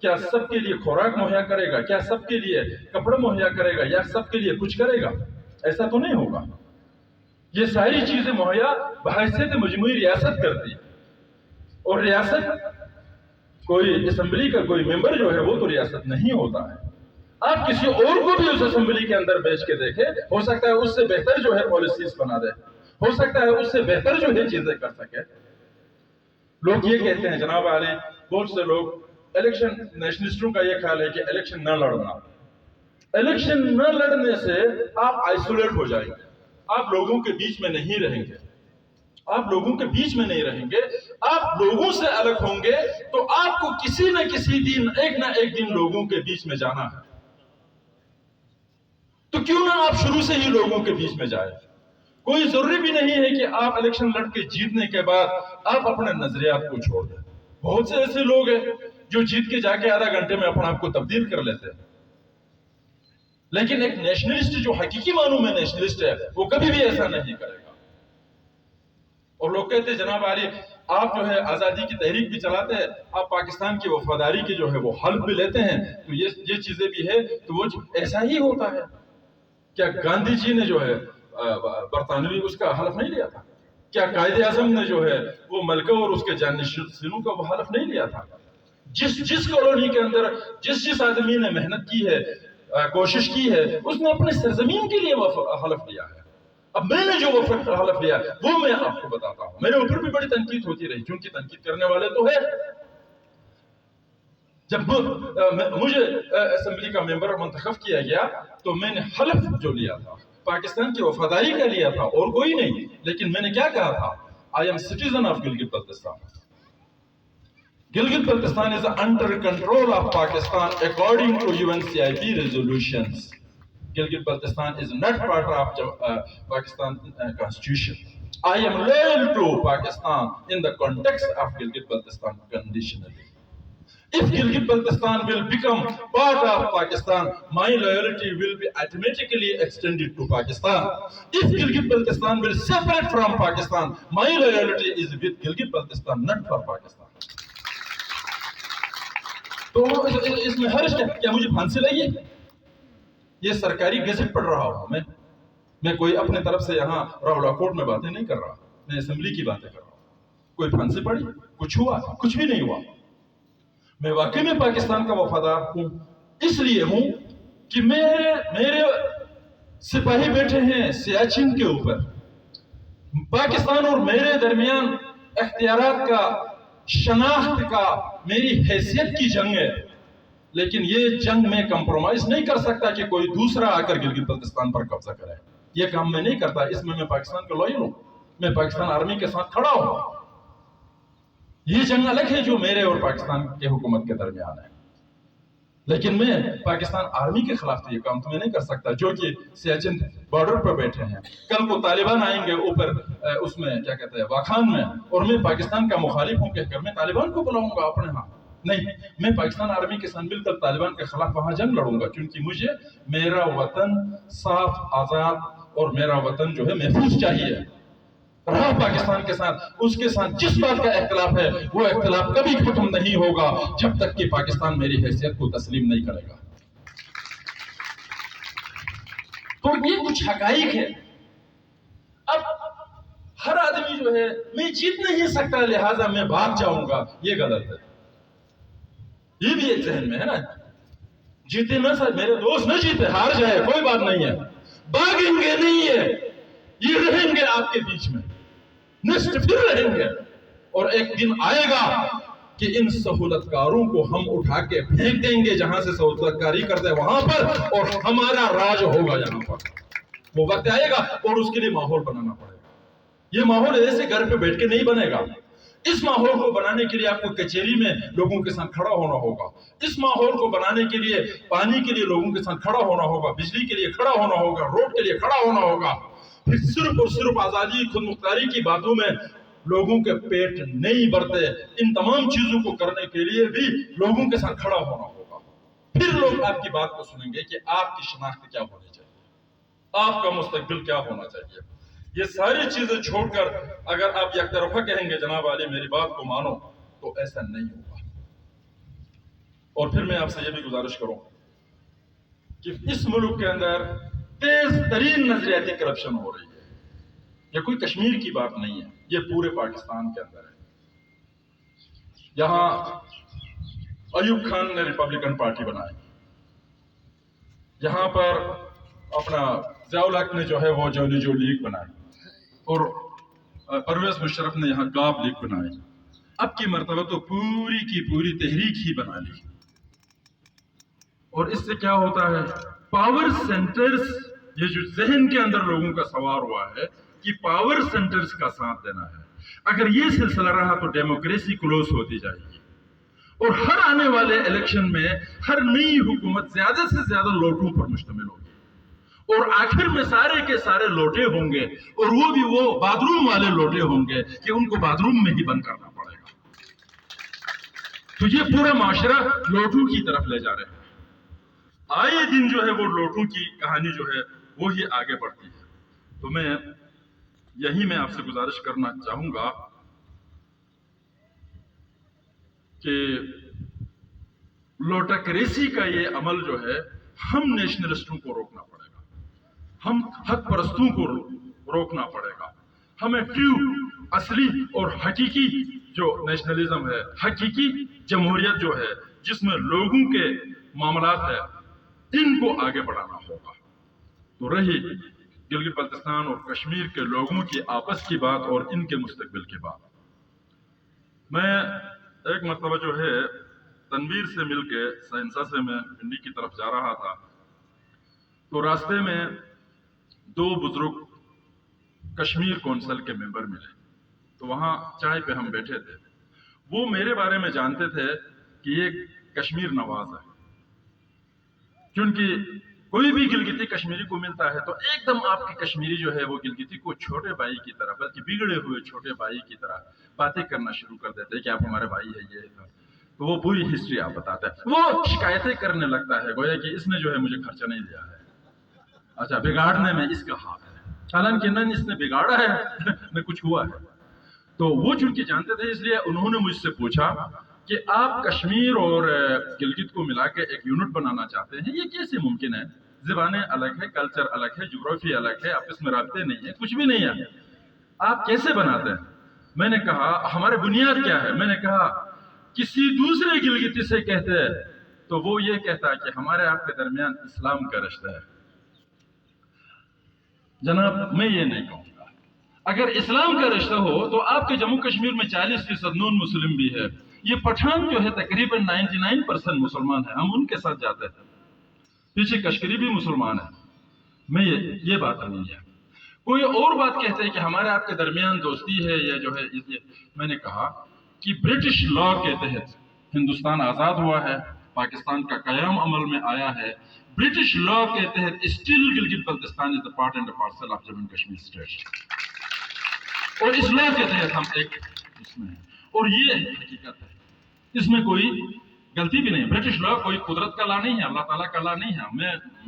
کیا سب کے لیے خوراک مہیا کرے گا؟ کیا سب کے لیے کپڑے مہیا کرے گا؟ یا سب کے لیے کچھ کرے گا؟ ایسا تو نہیں ہوگا۔ یہ ساری چیزیں مہیا بحیثیت مجموعی ریاست کرتی ہے، اور ریاست کوئی اسمبلی کا کوئی ممبر جو ہے وہ تو ریاست نہیں ہوتا ہے۔ آپ کسی اور کو بھی اس اسمبلی کے اندر بیچ کے دیکھیں، ہو سکتا ہے اس سے بہتر جو ہے پالیسیز بنا دے، ہو سکتا ہے اس سے بہتر جو ہے چیزیں کر سکے۔ لوگ یہ کہتے ہیں جناب علی، بہت سے لوگ الیکشن نیشنلسٹوں کا یہ خیال ہے کہ الیکشن نہ لڑنا، الیکشن نہ لڑنے سے آپ آئسولیٹ ہو جائیں گے، آپ لوگوں کے بیچ میں نہیں رہیں گے، آپ لوگوں کے بیچ میں نہیں رہیں گے، آپ لوگوں سے الگ ہوں گے تو آپ کو کسی نہ کسی دن ایک نہ ایک دن لوگوں کے بیچ میں جانا ہے، تو کیوں نہ آپ شروع سے ہی لوگوں کے بیچ میں جائیں۔ کوئی ضروری بھی نہیں ہے کہ آپ الیکشن لڑ کے جیتنے کے بعد آپ اپنے نظریات کو چھوڑ دیں۔ بہت سے ایسے لوگ ہیں جو جیت کے جا کے آدھا گھنٹے میں اپنا آپ کو تبدیل کر لیتے ہیں، لیکن ایک نیشنلسٹ جو حقیقی معنوں میں نیشنلسٹ ہے وہ کبھی بھی ایسا نہیں کرے گا۔ اور لوگ کہتے ہیں جناب علی آپ جو ہے آزادی کی تحریک بھی چلاتے ہیں، آپ پاکستان کی وفاداری کی جو ہے وہ حلف بھی لیتے ہیں، تو یہ چیزیں بھی ہے تو وہ ایسا ہی ہوتا ہے۔ کیا گاندھی جی نے جو ہے برطانوی اس کا حلف نہیں لیا تھا؟ کیا قائد اعظم نے جو ہے وہ ملکہ اور اس کے جانشینوں کا وہ حلف نہیں لیا تھا؟ جس کالونی کے اندر جس آدمی نے محنت کی ہے، کوشش کی ہے، اس نے اپنے سرزمین کے لیے حلف لیا ہے۔ اب میں نے جو حلف لیا وہ میں آپ کو بتاتا ہوں۔ میرے اوپر بھی بڑی تنقید ہوتی رہی، کیونکہ تنقید کرنے والے تو ہے۔ جب مجھے اسمبلی کا ممبر منتخب کیا گیا تو میں نے حلف جو لیا تھا پاکستان کی وفاداری کا لیا تھا، اور کوئی نہیں، لیکن میں نے کیا کہا تھا؟ I am citizen of Gilgit Baltistan. Gilgit Baltistan is under control of Pakistan according to UNCIP resolutions. Gilgit Baltistan is not part of Pakistan constitution. I am loyal to Pakistan in the context of Gilgit Baltistan conditionally. If Gilgit Baltistan will become part of Pakistan, my loyalty will be automatically extended to Pakistan. If Gilgit Baltistan will separate from Pakistan, my loyalty is with Gilgit Baltistan, not for Pakistan. تو اس میں حرج کیا مجھے پھانسی لگی؟ یہ سرکاری gazette پڑھ رہا ہوں میں کوئی اپنے طرف سے یہاں راولا کوٹ میں باتیں نہیں کر رہا، میں اسمبلی کی باتیں کر رہا ہوں۔ کوئی پھانسی پڑی؟ کچھ ہوا؟ کچھ بھی نہیں ہوا۔ میں واقعی میں پاکستان کا وفادار ہوں، اس لیے ہوں کہ میرے سپاہی بیٹھے ہیں سیاچن کے اوپر، پاکستان اور میرے درمیان اختیارات کا، شناخت کا، میری حیثیت کی جنگ ہے، لیکن یہ جنگ میں کمپرومائز نہیں کر سکتا کہ کوئی دوسرا آ کر گلگت بلتستان پر قبضہ کرے۔ یہ کام میں نہیں کرتا، اس میں پاکستان کا لوئل ہوں، میں پاکستان آرمی کے ساتھ کھڑا ہوں۔ یہ جنگ الگ ہے جو میرے اور پاکستان کے حکومت کے درمیان ہے، لیکن میں پاکستان آرمی کے خلاف تو یہ کام تو میں نہیں کر سکتا، جو کہ سیاچن بارڈر پر بیٹھے ہیں۔ کل کو طالبان آئیں گے اوپر اس میں کیا کہتے ہیں واخان میں، اور میں پاکستان کا مخالف ہوں کہہ کر میں طالبان کو بلاؤں گا اپنے ہاں، نہیں، میں پاکستان آرمی کے ساتھ مل کر طالبان کے خلاف وہاں جنگ لڑوں گا، کیونکہ مجھے میرا وطن صاف آزاد اور میرا وطن جو ہے محفوظ چاہیے۔ رہا پاکستان کے ساتھ، اس کے ساتھ جس بات کا اختلاف ہے وہ اختلاف کبھی ختم نہیں ہوگا جب تک کہ پاکستان میری حیثیت کو تسلیم نہیں کرے گا۔ تو یہ کچھ حقائق ہے۔ اب ہر آدمی جو ہے میں جیت نہیں سکتا لہٰذا میں بھاگ جاؤں گا، یہ غلط ہے۔ یہ بھی ایک ذہن میں ہے نا، جیتے نہ سر میرے دوست نہ جیتے، ہار جائے کوئی بات نہیں ہے، بھاگیں گے نہیں ہے، یہ رہیں گے آپ کے بیچ میں، نسٹ پھر رہیں گے، اور ایک دن آئے گا کہ ان سہولت کاروں کو ہم اٹھا کے پھینک دیں گے جہاں سے سہولت کاری کرتے ہیں وہاں پر، اور ہمارا راج ہوگا یہاں پر۔ وہ وقت آئے گا اور اس کے لیے ماحول بنانا پڑے گا۔ یہ ماحول ایسے گھر پہ بیٹھ کے نہیں بنے گا۔ اس ماحول کو بنانے کے لیے آپ کو کچہری میں لوگوں کے ساتھ کھڑا ہونا ہوگا، اس ماحول کو بنانے کے لیے پانی کے لیے لوگوں کے ساتھ کھڑا ہونا ہوگا، بجلی کے لیے کھڑا ہونا ہوگا، روڈ کے لیے کھڑا ہونا ہوگا۔ پھر صرف اور صرف آزادی خود مختاری کی باتوں میں لوگوں کے پیٹ نہیں بھرتے، ان تمام چیزوں کو کرنے کے لیے بھی لوگوں کے ساتھ کھڑا ہونا ہوگا۔ پھر لوگ آپ کی بات کو سنیں گے کہ آپ کی شناخت کیا ہونی چاہیے، آپ کا مستقبل کیا ہونا چاہیے۔ یہ ساری چیزیں چھوڑ کر اگر آپ یک طرفہ کہیں گے جناب علی میری بات کو مانو، تو ایسا نہیں ہوگا۔ اور پھر میں آپ سے یہ بھی گزارش کروں کہ اس ملک کے اندر تیز ترین نظریاتی کرپشن ہو رہی ہے۔ یہ کوئی کشمیر کی بات نہیں ہے، یہ پورے پاکستان کے اندر ہے۔ یہاں ایوب خان نے ریپبلکن پارٹی بنائی، یہاں پر اپنا ضیاء الحق نے جو ہے وہ جو لیگ بنائی، اور پرویز مشرف نے یہاں گاب لیگ بنائی۔ اب کی مرتبہ تو پوری کی پوری تحریک ہی بنا لی، اور اس سے کیا ہوتا ہے، پاور سینٹرز، یہ جو ذہن کے اندر لوگوں کا سوار ہوا ہے کہ پاور سینٹرز کا ساتھ دینا ہے۔ اگر یہ سلسلہ رہا تو ڈیموکریسی کلوز ہوتی جائے گی، اور ہر آنے والے الیکشن میں ہر نئی حکومت زیادہ سے زیادہ لوٹوں پر مشتمل ہوگی، اور آخر میں سارے کے سارے لوٹے ہوں گے، اور وہ بھی وہ باتھ روم والے لوٹے ہوں گے کہ ان کو باتھ روم میں ہی بند کرنا پڑے گا۔ تو یہ پورا معاشرہ لوٹوں کی طرف لے جا رہے ہیں۔ آئے دن جو ہے وہ لوٹوں کی کہانی جو ہے وہی آگے بڑھتی ہے۔ تو میں آپ سے گزارش کرنا چاہوں گا کہ لوٹاکریسی کا یہ عمل جو ہے ہم نیشنلسٹوں کو روکنا پڑے گا، ہم حق پرستوں کو روکنا پڑے گا۔ ہمیں اصلی اور حقیقی جو نیشنلزم ہے، حقیقی جمہوریت جو ہے جس میں لوگوں کے معاملات ہے، ان کو آگے بڑھانا ہوگا۔ تو رہی گلگت بلتستان اور کشمیر کے لوگوں کی آپس کی بات اور ان کے مستقبل کی بات، میں ایک مرتبہ جو ہے تنویر سے مل کے سہنسا سے میں پنڈی کی طرف جا رہا تھا، تو راستے میں دو بزرگ کشمیر کونسل کے ممبر ملے، تو وہاں چائے پہ ہم بیٹھے تھے۔ وہ میرے بارے میں جانتے تھے کہ یہ کشمیر نواز ہے، کیونکہ کوئی بھی گلگتی کشمیری کو ملتا ہے تو ایک دم آپ کی کشمیری جو ہے وہ گلگتی کو چھوٹے بھائی کی طرح، بلکہ بگڑے ہوئے چھوٹے بھائی کی طرح باتیں کرنا شروع کر دیتے ہیں کہ آپ ہمارے بھائی ہے، یہ ہے۔ تو وہ پوری ہسٹری آپ بتاتے ہیں، وہ شکایتیں کرنے لگتا ہے گویا کہ اس نے جو ہے مجھے خرچہ نہیں دیا ہے، اچھا بگاڑنے میں اس کا ہاتھ ہے، حالانکہ نہ اس نے بگاڑا ہے نہ کچھ ہوا ہے۔ تو وہ چونکہ جانتے تھے، اس لیے انہوں نے مجھ سے پوچھا کہ آپ کشمیر اور گلگت کو ملا کے ایک یونٹ بنانا چاہتے ہیں، یہ کیسے ممکن ہے؟ زبانیں الگ ہے، کلچر الگ ہے، جغرافی الگ ہے، آپس میں رابطے نہیں ہے، کچھ بھی نہیں ہے، آپ کیسے بناتے ہیں؟ میں نے کہا ہمارے بنیاد کیا ہے؟ میں نے کہا کسی دوسرے گلگتی سے کہتے ہیں تو وہ یہ کہتا ہے کہ ہمارے آپ کے درمیان اسلام کا رشتہ ہے۔ جناب میں یہ نہیں کہوں گا، اگر اسلام کا رشتہ ہو تو آپ کے جموں کشمیر میں 40% نون مسلم بھی ہے، یہ پٹھان جو ہے تقریباً 99% مسلمان ہے، ہم ان کے ساتھ جاتے ہیں، پیچھے کشمیری بھی مسلمان ہے۔ میں یہ بات نہیں ہے، کوئی اور بات کہتے ہیں کہ ہمارے آپ کے درمیان دوستی ہے یا جو ہے، میں نے کہا کہ برٹش لا کے تحت ہندوستان آزاد ہوا ہے، پاکستان کا قیام عمل میں آیا ہے، برٹش لا کے تحت still Gilgit Baltistan is a part and a parcel of Jammu and Kashmir state، اور اس لا کے تحت ہم ایک اس میں ہیں، اور یہ حقیقت ہے۔ اس میں کوئی غلطی بھی نہیں. برٹش لا کوئی قدرت کا لا نہیں ہے، اللہ تعالیٰ کا لا نہیں ہے.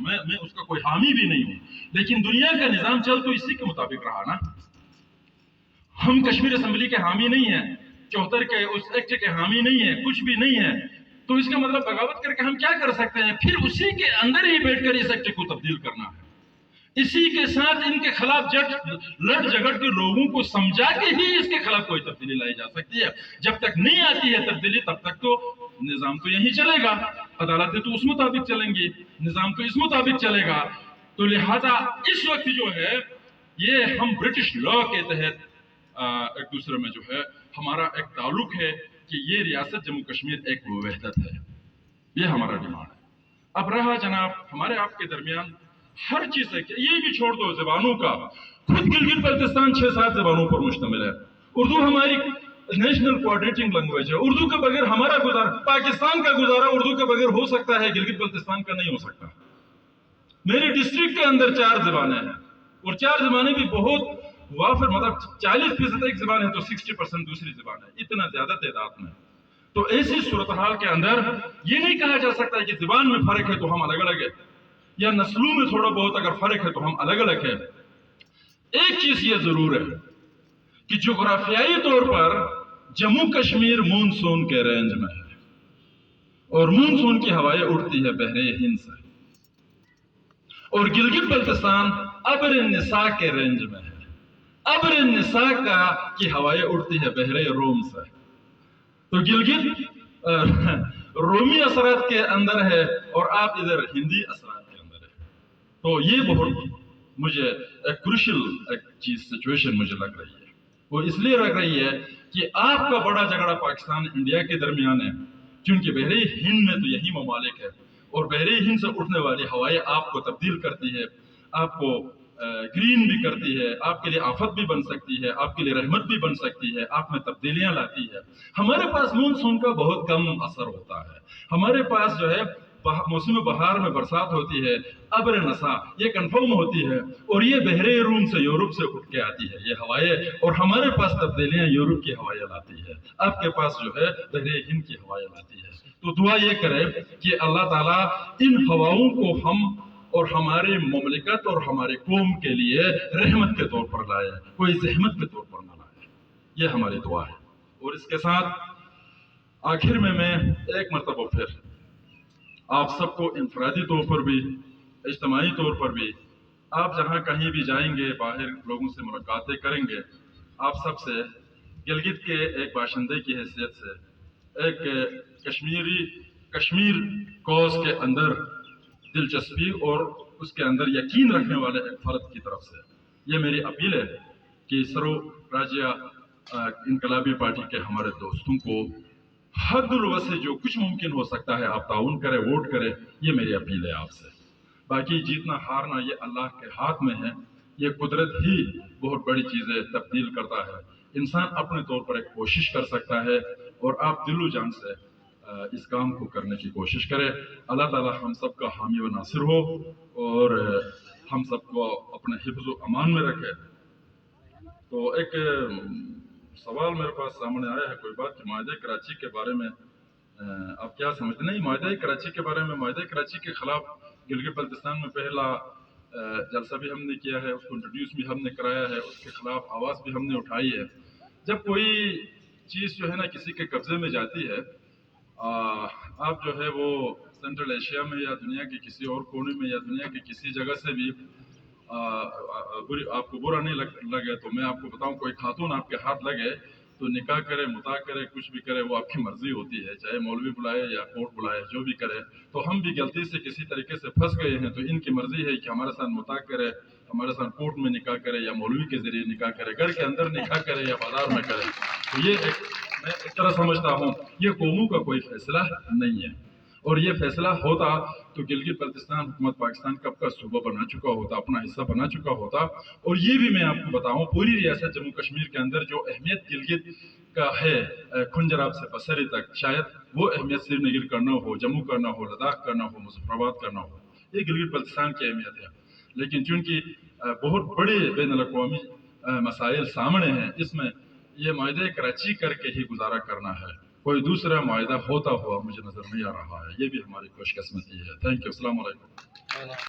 میں اس کا کوئی حامی بھی نہیں ہوں، لیکن دنیا کا نظام چل تو اسی کے مطابق رہا نا. ہم کشمیر اسمبلی کے حامی نہیں ہیں، 74 کے اس ایکٹ کے حامی نہیں ہیں، کچھ بھی نہیں ہے. تو اس کا مطلب بغاوت کر کے ہم کیا کر سکتے ہیں؟ پھر اسی کے اندر ہی بیٹھ کر اس ایکٹ کو تبدیل کرنا ہے. اسی کے ساتھ ان کے خلاف لڑ جھگڑ کے لوگوں کو سمجھا کے ہی اس کے خلاف کوئی تبدیلی لائی جا سکتی ہے. جب تک نہیں آتی ہے تبدیلی تب تک تو نظام تو یہی چلے گا، عدالتیں تو اس مطابق چلیں گی، نظام تو اس مطابق چلے گا. تو لہذا اس وقت جو ہے یہ ہم برٹش لا کے تحت ایک دوسرے میں جو ہے ہمارا ایک تعلق ہے کہ یہ ریاست جموں کشمیر ایک وحدت ہے. یہ ہمارا ڈیمانڈ ہے. اب رہا جناب ہمارے آپ کے درمیان ہر چیز ہے کہ یہ بھی چھوڑ دو زبانوں کا. خود گلگت بلتستان 6-7 زبانوں پر مشتمل ہے. اردو ہماری نیشنل کوآرڈینیٹنگ لینگویج ہے. اردو کے بغیر ہمارا گزارا، پاکستان کا گزارا اردو کے بغیر ہو سکتا ہے، گلگت بلتستان کا نہیں ہو سکتا. میری ڈسٹرکٹ کے اندر 4 زبانیں ہیں اور 4 زبانیں بھی بہت وافر، مطلب 40% ایک زبان ہے تو 60% دوسری زبان ہے، اتنا زیادہ تعداد میں. تو ایسی صورتحال کے اندر یہ نہیں کہا جا سکتا کہ زبان میں فرق ہے تو ہم الگ الگ ہیں، یا نسلوں میں تھوڑا بہت اگر فرق ہے تو ہم الگ الگ ہیں. ایک چیز یہ ضرور ہے کہ جغرافیائی طور پر جموں کشمیر مونسون کے رینج میں ہے اور مونسون کی ہوائیں اڑتی ہے بحر ہند سے، اور گلگت بلتستان ابر النساء کے رینج میں ہے. ابر النساء کی ہوائیں اڑتی ہے بحر روم سے. تو گلگت رومی اثرات کے اندر ہے اور آپ ادھر ہندی اثرات کے اندر ہے. تو یہ بہت مجھے ایک کروشل ایک چیز سچویشن مجھے لگ رہی ہے. وہ اس لیے لگ رہی ہے کہ آپ کا بڑا جھگڑا پاکستان انڈیا کے درمیان ہے، کیونکہ بحر ہند میں تو یہی ممالک ہے اور بحر ہند سے اٹھنے والی ہوائیں آپ کو تبدیل کرتی ہے، آپ کو گرین بھی کرتی ہے، آپ کے لیے آفت بھی بن سکتی ہے، آپ کے لیے رحمت بھی بن سکتی ہے، آپ میں تبدیلیاں لاتی ہے. ہمارے پاس مونسون کا بہت کم اثر ہوتا ہے. ہمارے پاس جو ہے موسم بہار میں برسات ہوتی ہے، ابر نسا یہ کنفرم ہوتی ہے اور یہ بحر روم سے یورپ سے اٹھ کے آتی ہے یہ ہوائیں، اور ہمارے پاس تبدیلیاں یورپ کی ہوائیں لاتی ہے، آپ کے پاس جو ہے بحر ہند کی ہوائیں لاتی ہے. تو دعا یہ کرے کہ اللہ تعالیٰ ان ہواؤں کو ہم اور ہمارے مملکت اور ہمارے قوم کے لیے رحمت کے طور پر لائے، کوئی زحمت کے طور پر نہ لائے. یہ ہماری دعا ہے. اور اس کے ساتھ آخر میں ایک مرتبہ پھر آپ سب کو انفرادی طور پر بھی اجتماعی طور پر بھی، آپ جہاں کہیں بھی جائیں گے باہر لوگوں سے ملاقاتیں کریں گے، آپ سب سے گلگت کے ایک باشندے کی حیثیت سے ایک کشمیر کوز کے اندر دلچسپی اور اس کے اندر یقین رکھنے والے ایک فرد کی طرف سے یہ میری اپیل ہے کہ سرو راجیہ انقلابی پارٹی کے ہمارے دوستوں کو حد الوسع جو کچھ ممکن ہو سکتا ہے آپ تعاون کرے، ووٹ کرے. یہ میری اپیل ہے آپ سے. باقی جیتنا ہارنا یہ اللہ کے ہاتھ میں ہے. یہ قدرت ہی بہت بڑی چیزیں تبدیل کرتا ہے. انسان اپنے طور پر ایک کوشش کر سکتا ہے اور آپ دل و جان سے اس کام کو کرنے کی کوشش کرے. اللہ تعالی ہم سب کا حامی و ناصر ہو اور ہم سب کو اپنے حفظ و امان میں رکھے. تو ایک سوال میرے پاس سامنے آیا ہے کوئی بات کہ معاہدہ کراچی کے بارے میں آپ کیا سمجھتے ہیں؟ معاہدہ کراچی کے بارے میں، معاہدہ کراچی کے خلاف گلگت بلتستان میں پہلا جلسہ بھی ہم نے کیا ہے، اس کو انٹروڈیوس بھی ہم نے کرایا ہے، اس کے خلاف آواز بھی ہم نے اٹھائی ہے. جب کوئی چیز جو ہے نا کسی کے قبضے میں جاتی ہے، آپ جو ہے وہ سینٹرل ایشیا میں یا دنیا کے کسی اور کونے میں یا دنیا کی کسی جگہ سے بھی آپ کو برا نہیں لگے تو میں آپ کو بتاؤں، کوئی خاتون آپ کے ہاتھ لگے تو نکاح کرے، متا کرے، کچھ بھی کرے، وہ آپ کی مرضی ہوتی ہے، چاہے مولوی بلائے یا کورٹ بلائے، جو بھی کرے. تو ہم بھی غلطی سے کسی طریقے سے پھنس گئے ہیں تو ان کی مرضی ہے کہ ہمارے ساتھ متا کرے، ہمارے ساتھ کورٹ میں نکاح کرے یا مولوی کے ذریعے نکاح کرے، گھر کے اندر نکاح کرے یا بازار میں کرے. تو یہ میں اس طرح سمجھتا ہوں یہ قوموں کا کوئی فیصلہ نہیں ہے. اور یہ فیصلہ ہوتا تو گلگت بلتستان حکومت پاکستان کب کا صوبہ بنا چکا ہوتا، اپنا حصہ بنا چکا ہوتا. اور یہ بھی میں آپ کو بتاؤں پوری ریاست جموں کشمیر کے اندر جو اہمیت گلگت کا ہے کھنجراب سے بصری تک، شاید وہ اہمیت سری نگر کا نہ ہو، جموں کا نہ ہو، لداخ کا نہ ہو، مظفر آباد کا نہ ہو. یہ گلگت بلتستان کی اہمیت ہے. لیکن چونکہ بہت بڑے بین الاقوامی مسائل سامنے ہیں، اس میں یہ معاہدہ کراچی کر کے ہی گزارا کرنا ہے. کوئی دوسرا معاہدہ ہوتا ہوا مجھے نظر نہیں آ رہا ہے. یہ بھی ہماری خوش قسمتی ہے. Thank you. السلام علیکم.